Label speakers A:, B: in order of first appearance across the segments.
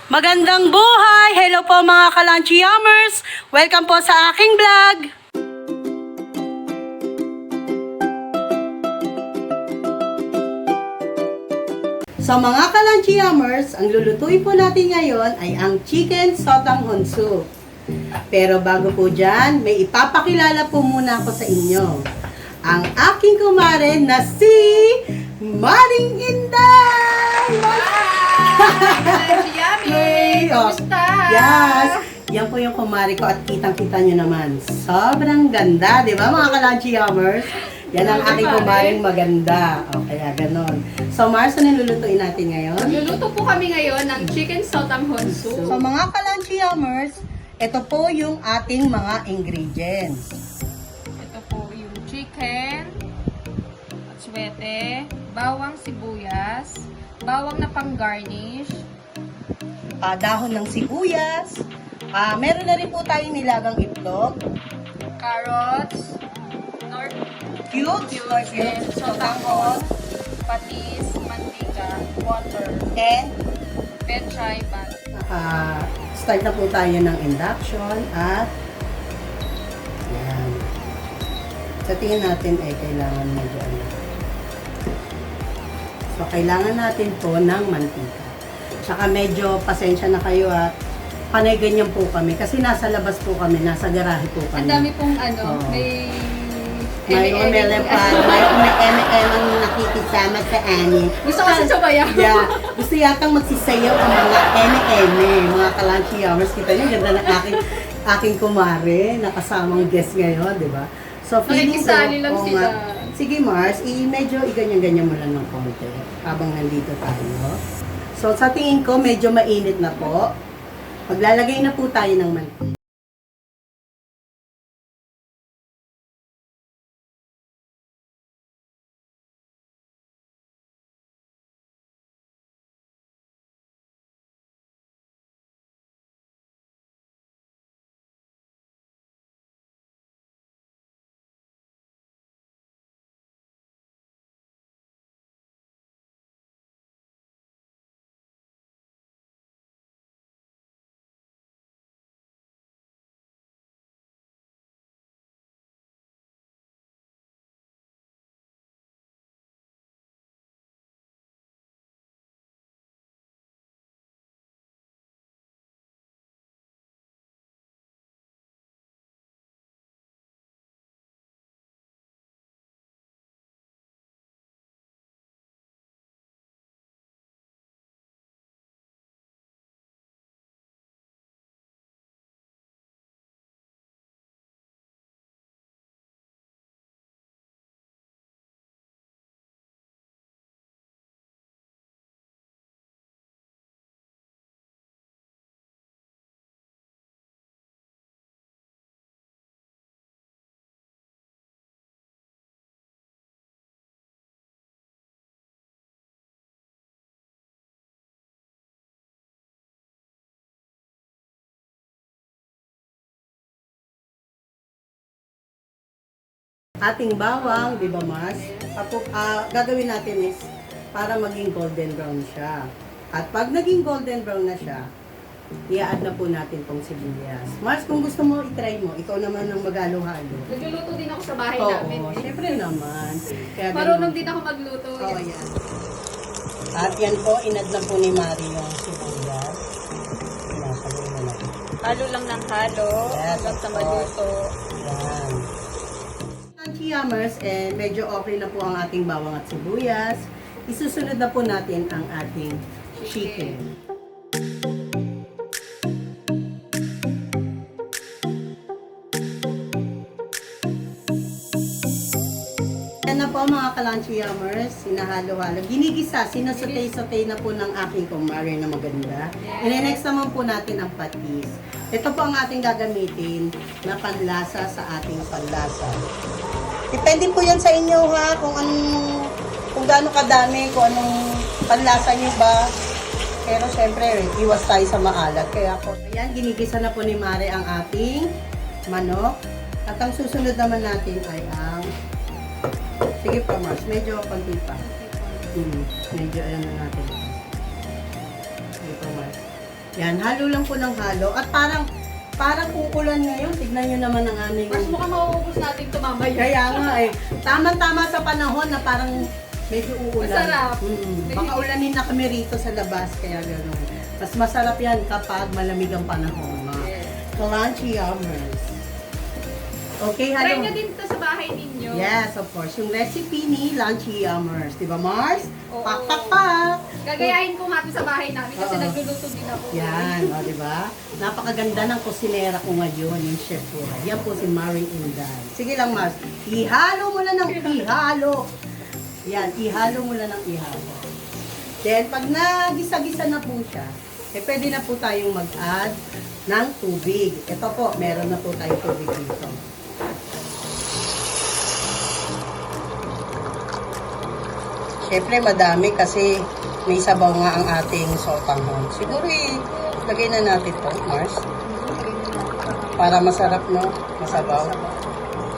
A: Magandang buhay! Hello po mga Kalanchi Yummers! Welcome po sa aking vlog! So mga Kalanchi Yummers, ang lulutuin po natin ngayon ay ang chicken sotanghon soup. Pero bago po dyan, may ipapakilala po muna ako sa inyo. Ang aking kumare na si Maring Inday!
B: Yummy! Kumusta?
A: Yes! Yan po yung kumari ko at kitang-kita nyo naman. Sobrang ganda, di ba mga Kalanchi Yummers? Yan ang aking kumaring maganda. O, kaya ganon. So, Mars, ano nilulutuin natin ngayon?
B: Magluluto po kami ngayon ng chicken sotanghon soup.
A: So, mga Kalanchi Yummers, ito po yung ating mga ingredients.
B: Ito po yung chicken, atsuete, bawang sibuyas, bawang na pang-garnish,
A: Dahon ng sibuyas. Meron na rin po tayong nilagang itlog.
B: carrots,
A: Cubes.
B: and sotanghon, patis, mantika, water,
A: And,
B: petchay, pan.
A: start na po tayo ng induction at yan. Sa tingin natin ay kailangan medyo ano. So, kailangan natin po ng mantika. Tsaka medyo pasensya na kayo at panay ganyan po kami. Kasi nasa labas po kami, nasa garahe po kami.
B: Ang dami pong
A: Oo.
B: may
A: May umele pa, may eme-eme ang nakikisama sa anin.
B: Gusto kasi sabayan.
A: Yeah. Gusto yatang magsisayaw ang mga eme-eme, mga Kalanchi Yummers. Kita niyo, ganda ng aking kumare, nakasamang guest ngayon, di ba? So, feeling ko,
B: Nakikisali lang
A: oo
B: sila.
A: nga. Sige Mars, medyo iganyan-ganyan mo lang ng konti habang nandito tayo. So, sa tingin ko, medyo mainit na po. Maglalagay na po tayo ng mantika. Ating bawang, di ba Mars? Gagawin natin is para maging golden brown siya. At pag naging golden brown na siya, i-add na po natin tong sibuyas. Mars, kung gusto mo, itry mo. Ikaw naman ang maghalo-halo.
B: Nagluluto din ako sa bahay
A: Oo,
B: namin.
A: syempre naman. Kaya
B: Marunong din ako magluto.
A: Oo, yan. At yan po, inad na po ni Mari yung sibuyas. Pinasagay na natin.
B: Halo lang ng halo.
A: Yes,
B: hanggang sa
A: of course.
B: maluto.
A: Yan. Kalanchi Yummers, medyo okay na po ang ating bawang at sibuyas. Isusunod na po natin ang ating chicken. Yan na po mga Kalanchi Yummers, sinahalo-halo. Ginigisa, sinasotay-sotay na po ng aking kumare na maganda. And then next naman po natin ang patis. Ito po ang ating gagamitin na panlasa sa ating panlasa. Depende po yan sa inyo ha, kung gaano kadami, kung anong panlasa nyo ba. Pero syempre, iwas tayo sa maalat. Kaya po, ayan, ginigisa na po ni Mare ang ating manok. At ang susunod naman natin ay ang, sige po Mars, medyo konti pa. Medyo ayan na natin. Sige po Mars. Yan, halo lang po ng halo. At parang uulan ngayon. Tignan nyo naman ang aming...
B: Mas mukhang mauubos natin ito mamaya.
A: Kaya nga eh. Tama-tama sa panahon na parang medyo uulan.
B: Masarap.
A: Baka ulanin na kami rito sa labas. Kaya gano'n. Mas masarap yan kapag malamig ang panahon.
B: Yes.
A: Crunchy yummers. Okay,
B: Try
A: halo.
B: nyo din ito sa bahay ninyo.
A: Yes, of course. Yung recipe ni Lunchy Yummers. Di ba, Mars?
B: Oo.
A: Pak, pak, pak!
B: Gagayahin ko nga ito sa bahay namin kasi
A: Oo.
B: nagluluto din ako.
A: Yan, o, di ba? Napakaganda ng kusinera ko ngayon, yung chef ko. Yan po si Maring Inday. Sige lang, Mars. Ihalo mo na ng ihalo. Yan, ihalo mo na ng ihalo. Then, pag nagisa-gisa na po siya, eh, pwede na po tayong mag-add ng tubig. Ito po, meron na po tayong tubig dito. Siyempre, madami kasi may sabaw nga ang ating sotanghon. Siguro lagay na natin to, Mars. Para masarap, no? Masabaw.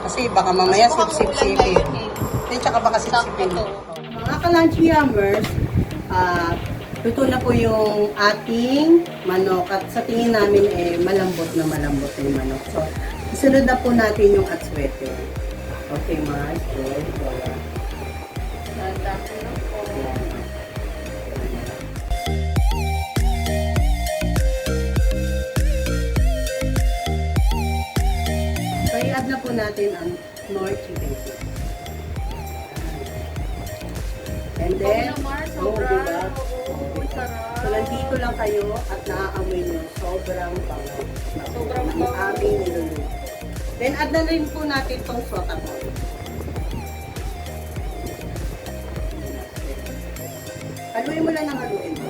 A: Kasi baka mamaya sip-sip-sipin. Hindi, tsaka baka sip-sipin. Mga ka-lunch yummers, luto na po yung ating manok. At sa tingin namin, malambot na malambot yung manok. So, isunod na po natin yung atswete. Okay, Mars. Good. Wala. So, i-add na po natin ang Knorr chicken soup. And then, diba? So, nandito lang kayo at naaamoy nyo, sobrang bango.
B: Sobrang
A: Ang
B: bango.
A: aming niluluto. Then, add na rin po natin itong sotanghon. Haluin mo lang ng haluin mo.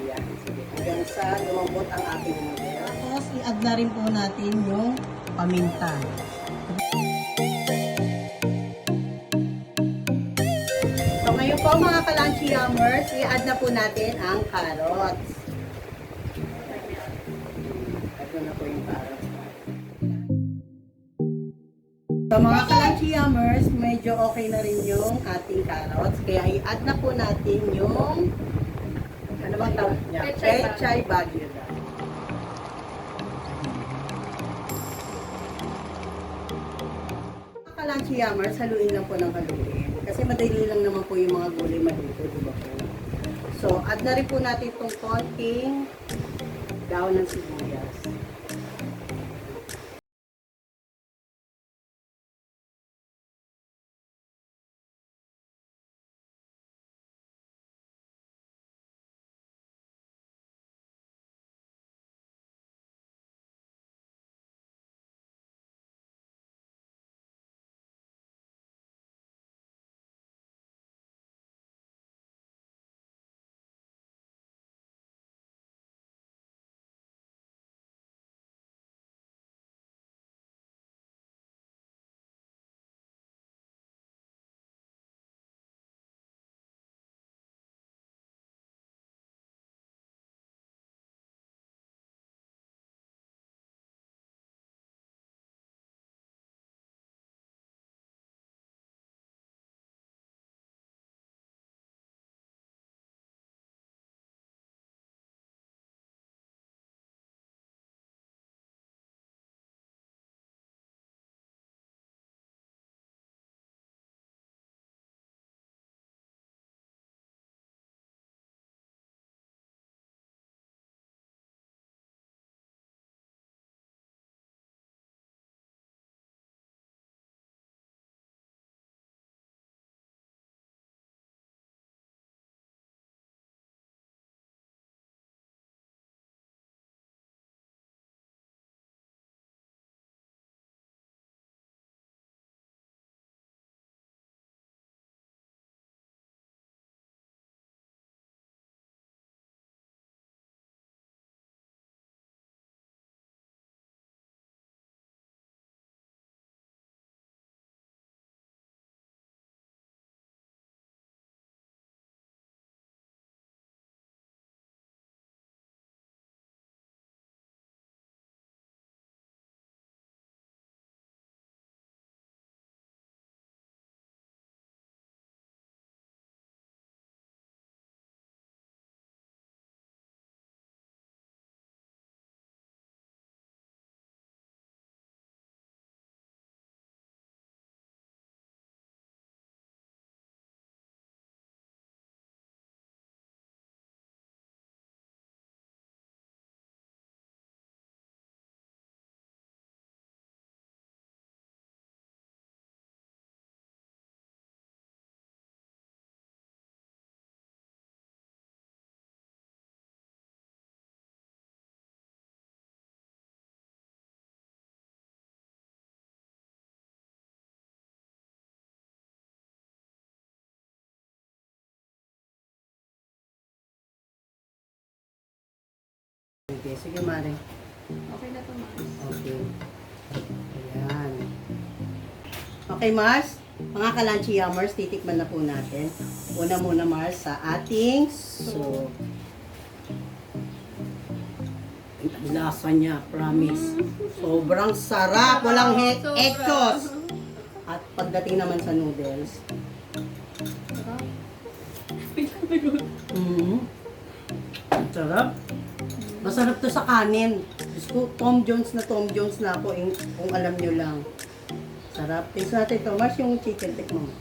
A: Yan. Sige. Hanggang sa lumambot ang ating model. Tapos, i-add na rin po natin yung paminta. So, ngayon po mga ka-lunchy yummers, i-add na po natin ang carrots. Add na po yung carrots. So mga ka-lunchy yummers, medyo okay na rin yung ating carrots. Kaya i-add na po natin yung, ano bang tawag niya? Pechay Baguio. Mga ka-lunchy yummers, haluin lang po ng haluin. Kasi madali lang naman po yung mga gulay maluto, di ba po? So, add na rin po natin itong konting daon ng sibuyas. Sige, sige, Mare.
B: Okay na to, Mars.
A: Okay. Ayan. Okay, Mars. Mga kalanchi yummers, titikman na po natin. Una muna, Mars, sa ating soup. Ang lasa niya, promise. Sobrang sarap. Walang
B: Sobra.
A: ekos. At pagdating naman sa noodles,
B: Sarap.
A: Ang sarap. Masarap to sa kanin. Diyos ko, Tom Jones na ako, kung alam nyo lang. Sarap. Taste natin ito. Mars, yung chicken, tikman mo.